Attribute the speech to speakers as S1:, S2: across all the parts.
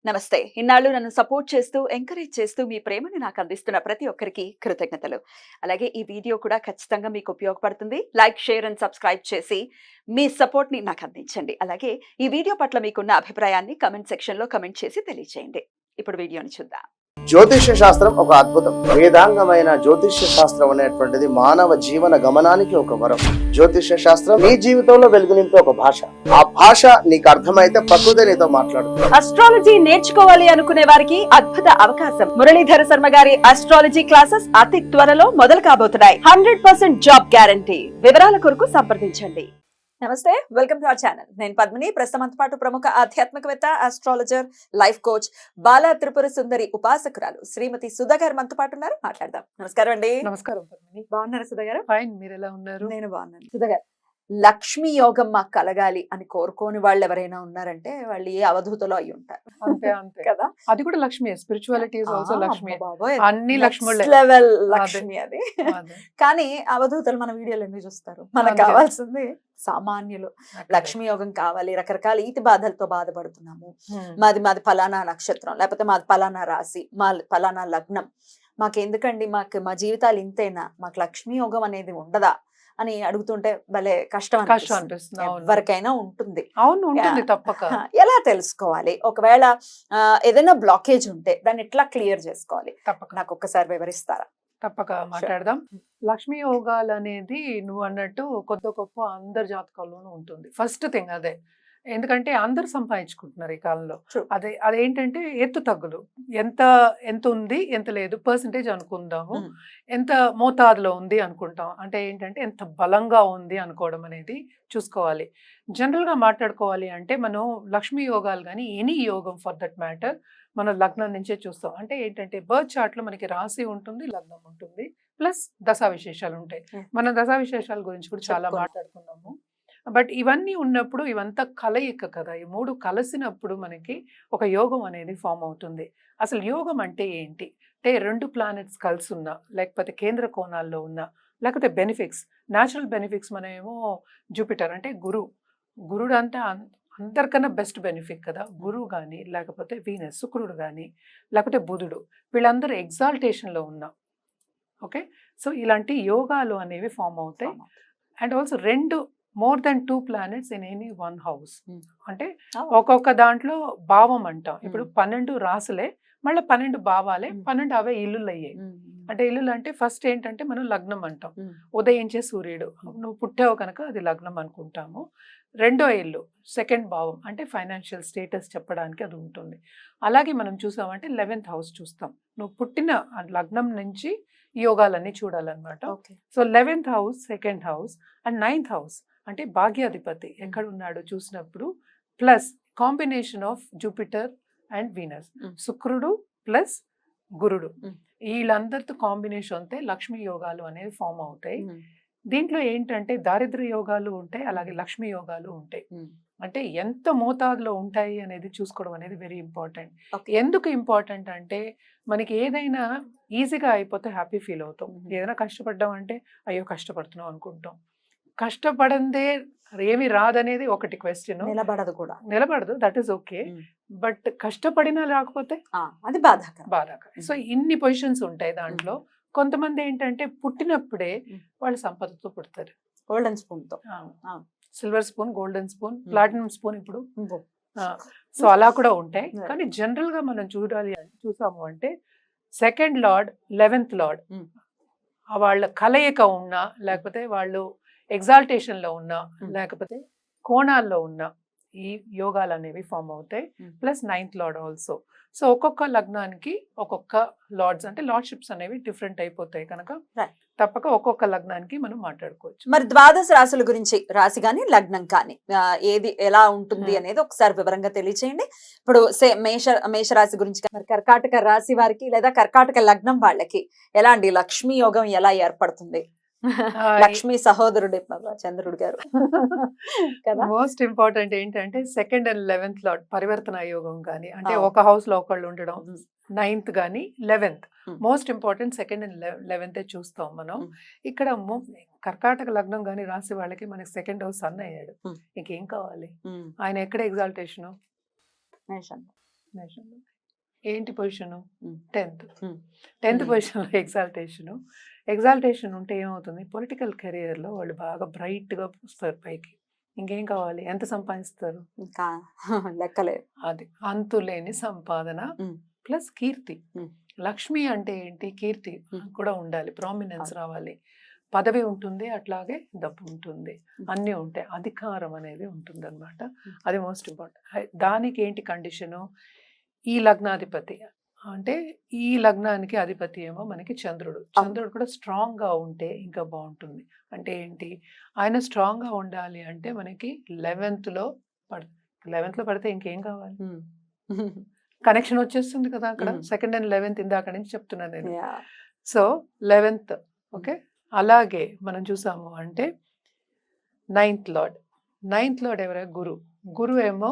S1: నమస్తే. ఇన్నాళ్ళు నన్ను సపోర్ట్ చేస్తూ, ఎంకరేజ్ చేస్తూ మీ ప్రేమని నాకు అందిస్తున్న ప్రతి ఒక్కరికి కృతజ్ఞతలు. అలాగే ఈ వీడియో కూడా ఖచ్చితంగా మీకు ఉపయోగపడుతుంది. లైక్, షేర్ అండ్ సబ్స్క్రైబ్ చేసి మీ సపోర్ట్‌ని నాకు అందించండి. అలాగే ఈ వీడియో పట్ల మీకున్న అభిప్రాయాన్ని కామెంట్ సెక్షన్‌లో కామెంట్ చేసి తెలియజేయండి. ఇప్పుడు వీడియోని చూద్దాం.
S2: జ్యోతిష్య శాస్త్రం ఒక అద్భుతం. వేదాంగమైన జ్యోతిష్య శాస్త్రం అనేటువంటిది మానవ జీవన గమనానికి ఒక వరం. జ్యోతిష్య శాస్త్రం నీ జీవితంలో వెలుగునింపే ఒక భాష. ఆ భాష నీకు అర్థమైతే ప్రకృతి నీతో మాట్లాడుతుంది.
S1: అస్ట్రాలజీ నేర్చుకోవాలి అనుకునే వారికి అద్భుత అవకాశం. మురళీధర శర్మ గారి అస్ట్రాలజీ క్లాసెస్ అతి త్వరలో మొదలు కాబోతున్నాయి. 100% జాబ్ గ్యారంటీ. వివరాల కొరకు సంప్రదించండి. నమస్తే, వెల్కమ్ టు అవర్ ఛానల్. నేను పద్మిని. ప్రస్తుతంతో పాటు ప్రముఖ ఆధ్యాత్మికవేత్త, astrologer, life coach, Bala Tripura Sundari ఉపాసకురాలు శ్రీమతి సుధా గారు మనతో పాటు ఉన్నారు. మాట్లాడదాం. నమస్కారం అండి.
S3: నమస్కారం పద్మిని.
S1: బాగున్నారా సుధా గారు?
S3: ఫైన్, మీరు ఎలా ఉన్నారు?
S1: నేను బాగున్నాను. సుధా గారు, లక్ష్మీ యోగం మాకు కలగాలి అని కోరుకోని వాళ్ళు ఎవరైనా ఉన్నారంటే వాళ్ళు ఏ అవధూతలో అయి ఉంటారు.
S3: అంతే అంతే
S1: కదా.
S3: అది కూడా Lakshmi. Spirituality is also Lakshmi.
S1: బాబోయ్,
S3: అన్ని లక్ష్ములే.
S1: లెవెల్ లక్ష్మి అది.
S3: అదే.
S1: కానీ అవధూతలు మన వీడియోలు ఎందుకు చూస్తారు? మనకు
S3: అంతే.
S1: కావాల్సింది సామాన్యులు. లక్ష్మీ యోగం కావాలి, రకరకాల ఈతి బాధలతో బాధపడుతున్నాము, మాది ఫలానా నక్షత్రం, లేకపోతే మాది ఫలానా రాశి, మా ఫలానా లగ్నం, మాకెందుకండి, మా జీవితాలు ఇంతేనా, మాకు లక్ష్మీ యోగం అనేది ఉండదా అని అడుగుతుంటే భలే కష్టం
S3: అనిపిస్తుంది.
S1: ఎవరికైనా ఉంటుంది.
S3: అవును, ఉంటుంది తప్పక.
S1: ఎలా తెలుసుకోవాలి? ఒకవేళ ఏదైనా బ్లాకేజ్ ఉంటే దాన్ని ఎట్లా క్లియర్ చేసుకోవాలి?
S3: తప్పక
S1: నాకు ఒక్కసారి వివరిస్తారా?
S3: తప్పక మాట్లాడదాం. లక్ష్మీ యోగాలు అనేది నువ్వు అన్నట్టు కొద్ది గొప్ప అందరి జాతకాల్లోనూ ఉంటుంది. ఫస్ట్ థింగ్ అదే. ఎందుకంటే అందరు సంపాదించుకుంటున్నారు ఈ కాలంలో. అదేంటంటే ఎత్తు తగ్గులు, ఎంత ఎంత ఉంది ఎంత లేదు పర్సంటేజ్ అనుకుందాము, ఎంత మోతాదులో ఉంది అనుకుంటాం. అంటే ఏంటంటే ఎంత బలంగా ఉంది అనుకోవడం అనేది చూసుకోవాలి. జనరల్గా మాట్లాడుకోవాలి అంటే మనం లక్ష్మీ యోగాలు కానీ ఎనీ యోగం ఫర్ దట్ మ్యాటర్ మనం లగ్నం నుంచే చూస్తాం. అంటే ఏంటంటే బర్త్ చార్ట్లో మనకి రాశి ఉంటుంది, లగ్నం ఉంటుంది, ప్లస్ దశా విశేషాలు ఉంటాయి. మన దశా విశేషాల గురించి కూడా చాలా మాట్లాడుకున్నాము. బట్ ఇవన్నీ ఉన్నప్పుడు ఇవంతా కలయిక కదా. ఈ మూడు కలిసినప్పుడు మనకి ఒక యోగం అనేది ఫామ్ అవుతుంది. అసలు యోగం అంటే ఏంటి అంటే, రెండు ప్లానెట్స్ కలిసి ఉన్నా, లేకపోతే కేంద్ర కోణాల్లో ఉన్నా, లేకపోతే బెనిఫిక్స్, న్యాచురల్ బెనిఫిక్స్. మనమేమో జూపిటర్ అంటే గురుడు అంటే అందరికన్నా బెస్ట్ బెనిఫిట్ కదా. గురువు కానీ, లేకపోతే వీనస్ శుక్రుడు కానీ, లేకపోతే బుధుడు, వీళ్ళందరూ ఎగ్జాల్టేషన్లో ఉన్నా. ఓకే, సో ఇలాంటి యోగాలు అనేవి ఫామ్ అవుతాయి. And also more than 2 planets in any 1 house. అంటే ఒక్కొక్క దాంట్లో భావం అంటాం. ఇప్పుడు 12 రాసులే, మళ్ళీ 12 భావాలే, 12 అవే ఇల్లులు అయ్యాయి. అంటే ఇల్లులు అంటే ఫస్ట్ ఏంటంటే మనం లగ్నం అంటాం, ఉదయించే సూర్యుడు. నువ్వు పుట్టావు కనుక అది లగ్నం అనుకుంటాము. రెండో ఇల్లు సెకండ్ భావం, అంటే ఫైనాన్షియల్ స్టేటస్ చెప్పడానికి అది ఉంటుంది. అలాగే మనం చూసామంటే 11th house చూస్తాం. నువ్వు పుట్టిన లగ్నం నుంచి ఈ యోగాలన్నీ చూడాలన్నమాట. So 11th house, second house and 9th house అంటే భాగ్యాధిపతి ఎక్కడ ఉన్నాడో చూసినప్పుడు, plus combination of Jupiter and Venus, శుక్రుడు ప్లస్ గురుడు, వీళ్ళందరితో కాంబినేషన్ అయితే లక్ష్మీ యోగాలు అనేవి ఫామ్ అవుతాయి. దీంట్లో ఏంటంటే దారిద్ర్య యోగాలు ఉంటాయి, అలాగే లక్ష్మీ యోగాలు ఉంటాయి. అంటే ఎంత మోతాదులో ఉంటాయి అనేది చూసుకోవడం అనేది వెరీ ఇంపార్టెంట్. ఎందుకు ఇంపార్టెంట్ అంటే, మనకి ఏదైనా ఈజీగా అయిపోతే హ్యాపీ ఫీల్ అవుతాం. ఏదైనా కష్టపడ్డాం అంటే అయ్యో కష్టపడుతున్నాం అనుకుంటాం. కష్టపడందే ఏమి రాదనేది ఒకటి క్వశ్చన్. నిలబడదు, దట్ ఈస్ ఓకే. బట్ కష్టపడినా రాకపోతే
S1: అది బాధాకరం.
S3: సో ఇన్ని పొజిషన్స్ ఉంటాయి దాంట్లో. కొంతమంది ఏంటంటే పుట్టినప్పుడే వాళ్ళు సంపదతో పుడతారు.
S1: గోల్డెన్ స్పూన్ తో,
S3: silver spoon, golden spoon, platinum spoon ఇప్పుడు. సో అలా కూడా ఉంటాయి. కానీ జనరల్ గా మనం చూసాము అంటే సెకండ్ లార్డ్, 11th లార్డ్ వాళ్ళ కలయిక ఉన్నా, లేకపోతే వాళ్ళు ఎగ్జాల్టేషన్ లో ఉన్నా, లేకపోతే కోణాల్లో ఉన్నా ఈ యోగాలు అనేవి ఫామ్ అవుతాయి. Plus 9th lord also. So ఒక్కొక్క లగ్నానికి ఒక్కొక్క లార్డ్స్ అంటే లార్డ్షిప్స్ అనేవి డిఫరెంట్ అయిపోతాయి కనుక తప్పక ఒక్కొక్క లగ్నానికి మనం మాట్లాడుకోవచ్చు.
S1: మరి ద్వాదశ రాశుల గురించి, రాశి కానీ లగ్నం కానీ ఏది ఎలా ఉంటుంది అనేది ఒకసారి వివరంగా తెలియచేయండి. ఇప్పుడు మేషరాశి గురించి, కర్కాటక రాశి వారికి లేదా కర్కాటక లగ్నం వాళ్ళకి ఎలా అండి లక్ష్మీ యోగం ఎలా ఏర్పడుతుంది? లక్ష్మీ సహోదరుడు చంద్రుడు గారు కదా.
S3: మోస్ట్ ఇంపార్టెంట్ ఏంటంటే సెకండ్ అండ్ 11th లార్డ్ పరివర్తన యోగం కానీ, అంటే ఒక హౌస్ లో ఒకళ్ళు ఉండడం, 9th కానీ 11th. Most important second and 11th చూస్తాం మనం. ఇక్కడ కర్కాటక లగ్నం కానీ రాసి వాళ్ళకి మనకి సెకండ్ హౌస్ సన్ అయ్యాడు. ఇంకేం కావాలి? ఆయన ఎక్కడ ఎగ్జాల్టేషన్? డెస్టినేషన్ ఏంటి position
S4: Hmm.
S3: 10th
S4: Hmm.
S3: 10th
S4: Hmm.
S3: పొజిషన్లో ఎగ్జాల్టేషన్ ఉంటే ఏమవుతుంది, పొలిటికల్ కెరియర్లో వాళ్ళు బాగా బ్రైట్గా వస్తారు పైకి. ఇంకేం కావాలి, ఎంత సంపాదిస్తారు,
S4: ఇంకా లెక్కలేదు.
S3: అది అంతులేని సంపాదన
S4: Hmm.
S3: ప్లస్ కీర్తి.
S4: Hmm.
S3: లక్ష్మి అంటే ఏంటి, కీర్తి
S4: Hmm.
S3: కూడా ఉండాలి, ప్రామినెన్స్
S4: అవును.
S3: రావాలి, పదవి ఉంటుంది, అట్లాగే డబ్బు ఉంటుంది,
S4: Hmm.
S3: అన్నీ ఉంటాయి, అధికారం అనేది ఉంటుంది అనమాట.
S4: Hmm.
S3: అది మోస్ట్ ఇంపార్టెంట్. దానికి ఏంటి కండిషను, ఈ లగ్నాధిపతి అంటే ఈ లగ్నానికి అధిపతి ఏమో మనకి చంద్రుడు. చంద్రుడు కూడా స్ట్రాంగ్గా ఉంటే ఇంకా బాగుంటుంది. అంటే ఏంటి, ఆయన స్ట్రాంగ్గా ఉండాలి అంటే మనకి 11th లో పడితే ఇంకేం కావాలి,
S4: Hmm.
S3: కనెక్షన్ వచ్చేస్తుంది కదా అక్కడ.
S4: Hmm.
S3: 2nd and 11th ఇందాక నుంచి చెప్తున్నాను నేను.
S4: Yeah.
S3: So 11th okay. అలాగే మనం చూసాము అంటే 9th లార్డ్ ఎవరు, గురు ఏమో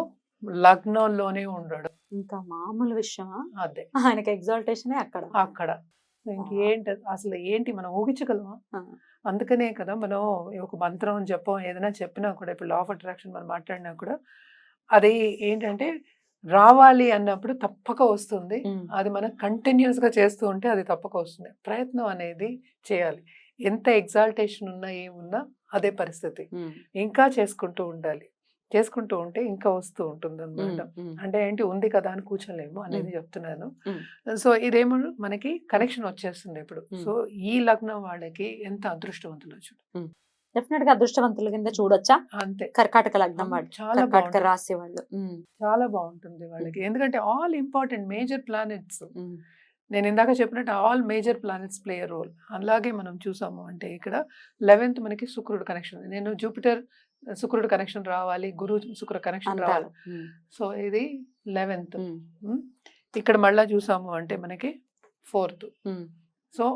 S3: లగ్నంలోనే ఉండడు.
S4: ఇంకా మామూలు విషయమా,
S3: అదే
S4: ఆయనకి ఎగ్జాల్టేషనే అక్కడ.
S3: ఇంకేంటి అసలు, ఏంటి మనం ఊహించగలమా?
S4: Ah.
S3: అందుకనే కదా మనం ఒక మంత్రం జపం ఏదైనా చెప్పినా కూడా, ఇప్పుడు లా ఆఫ్ అట్రాక్షన్ మనం మాట్లాడినా కూడా అది ఏంటంటే రావాలి అన్నప్పుడు తప్పక వస్తుంది.
S4: Hmm.
S3: అది మనం కంటిన్యూస్గా చేస్తూ ఉంటే అది తప్పక వస్తుంది. ప్రయత్నం అనేది చేయాలి. ఎంత ఎగ్జాల్టేషన్ ఉన్నా ఏమున్నా అదే పరిస్థితి.
S4: Hmm.
S3: ఇంకా చేసుకుంటూ ఉండాలి, చేసుకుంటూ ఉంటే ఇంకా వస్తూ ఉంటుంది అనమాట.
S4: Hmm.
S3: అంటే ఏంటి, ఉంది కదా అని కూర్చోలేము అనేది చెప్తున్నాను.
S4: Hmm.
S3: సో ఇదేమో మనకి కనెక్షన్ వచ్చేస్తుంది ఇప్పుడు.
S4: Hmm.
S3: సో ఈ లగ్నం వాళ్ళకి ఎంత అదృష్టవంతులు చూడు.
S4: డెఫినెట్ గా అదృష్టవంతుల కింద చూడొచ్చా
S3: అంతే,
S4: కర్కాటక లగ్నం వాళ్ళు,
S3: చాలా
S4: కర్కాటక
S3: బాగుంటుంది,
S4: రాశి వాళ్ళు.
S3: చాలా బాగుంటుంది వాళ్ళకి. ఎందుకంటే all important major planets,
S4: Hmm.
S3: నేను ఇందాక చెప్పినట్టు all major planets play a role. అలాగే మనం చూసాము అంటే ఇక్కడ 11th మనకి శుక్రుడు కనెక్షన్. నేను జూపిటర్ శుక్రుడు కనెక్షన్ రావాలి, గురు శుక్ర కనెక్షన్ రావాలి.
S4: అంటారు. Hmm.
S3: సో ఇది 11th.
S4: Hmm.
S3: ఇక్కడ మళ్ళా చూసాము అంటే మనకి 4th.
S4: Hmm.
S3: So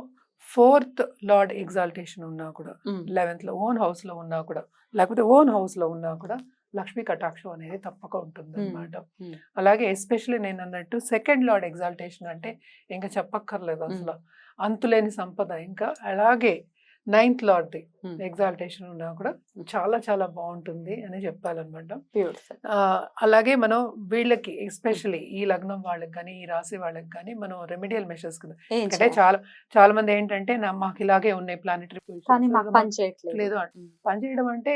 S3: 4th lord exaltation ఉన్నా కూడా,
S4: Hmm.
S3: 11th లో ఓన్ హౌస్ లో ఉన్నా కూడా, లేకపోతే ఓన్ హౌస్ లో ఉన్నా కూడా లక్ష్మీ కటాక్షం అనేది తప్పక ఉంటుంది అనమాట.
S4: Hmm.
S3: అలాగే ఎస్పెషల్లీ నేను అన్నట్టు 2nd లార్డ్ ఎగ్జాల్టేషన్ అంటే ఇంకా చెప్పక్కర్లేదు అసలు, అంతులేని సంపద. ఇంకా అలాగే 9th లార్డ్ది
S4: Hmm.
S3: ఎగ్జాల్టేషన్ ఉన్నా కూడా చాలా చాలా బాగుంటుంది అని చెప్పాలన్నమాట.
S4: Beautiful.
S3: అలాగే మనం వీళ్ళకి ఎస్పెషల్లీ ఈ లగ్నం వాళ్ళకి కానీ ఈ రాశి వాళ్ళకి కానీ మనం రెమెడియల్ మెషర్స్ కింద,
S4: ఏం
S3: అంటే
S4: చేయాలి?
S3: చాలా మంది ఏంటంటే మాకు ఇలాగే ఉన్నాయి ప్లానెటరీ
S4: కానీ మాకు పని చేయట్లేదు.
S3: లేదు పని చేయడం అంటే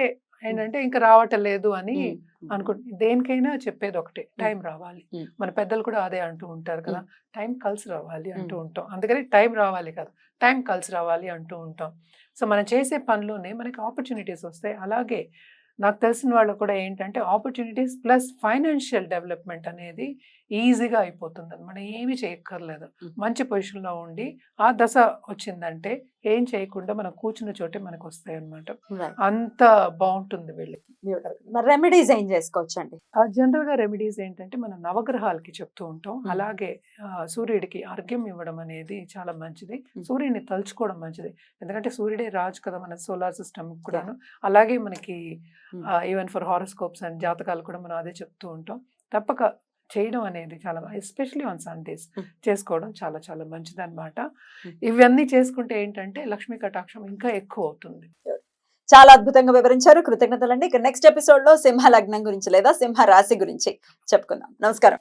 S3: ఏంటంటే ఇంకా రావటం లేదు అని
S4: Hmm.
S3: అనుకుంటు. దేనికైనా చెప్పేది ఒకటే, టైం రావాలి.
S4: Hmm.
S3: మన పెద్దలు కూడా అదే అంటూ ఉంటారు కదా, టైం కలిసి రావాలి అంటూ ఉంటాం. అందుకని టైం రావాలి కదా, టైం కలిసి రావాలి అంటూ ఉంటాం. సో మనం చేసే పనిలోనే మనకి ఆపర్చునిటీస్ వస్తాయి. అలాగే నాకు తెలిసిన వాళ్ళు కూడా ఏంటంటే ఆపర్చునిటీస్ ప్లస్ ఫైనాన్షియల్ డెవలప్మెంట్ అనేది ఈజీగా అయిపోతుంది అనమాట. ఏమీ చేయక్కర్లేదు, మంచి పొజిషన్లో ఉండి ఆ దశ వచ్చిందంటే ఏం చేయకుండా మనం కూర్చున్న చోటే మనకు వస్తాయి అనమాట.
S4: Right.
S3: అంత బాగుంటుంది వీళ్ళకి.
S4: మరి రెమెడీస్ ఏం చేసుకోవచ్చు అండి?
S3: జనరల్ గా రెమెడీస్ ఏంటంటే మనం నవగ్రహాలకి చెప్తూ ఉంటాం. అలాగే సూర్యుడికి అర్ఘ్యం ఇవ్వడం అనేది చాలా మంచిది. సూర్యుడిని తలుచుకోవడం మంచిది, ఎందుకంటే సూర్యుడే రాజు కదా మన సోలార్ సిస్టమ్ కూడాను. అలాగే మనకి ఈవెన్ ఫర్ హారోస్కోప్స్ అండ్ జాతకాలు కూడా మనం అదే చెప్తూ ఉంటాం. తప్పక చేయడం అనేది చాలా, ఎస్పెషలీ ఆన్ సండేస్ చేసుకోవడం చాలా చాలా మంచిది అనమాట. ఇవన్నీ చేసుకుంటే ఏంటంటే లక్ష్మీ కటాక్షం ఇంకా ఎక్కువ అవుతుంది.
S4: చాలా అద్భుతంగా వివరించారు, కృతజ్ఞతలండి. ఇక నెక్స్ట్ ఎపిసోడ్ లో సింహ లగ్నం గురించి లేదా సింహ రాశి గురించి చెప్పుకుందాం. నమస్కారం.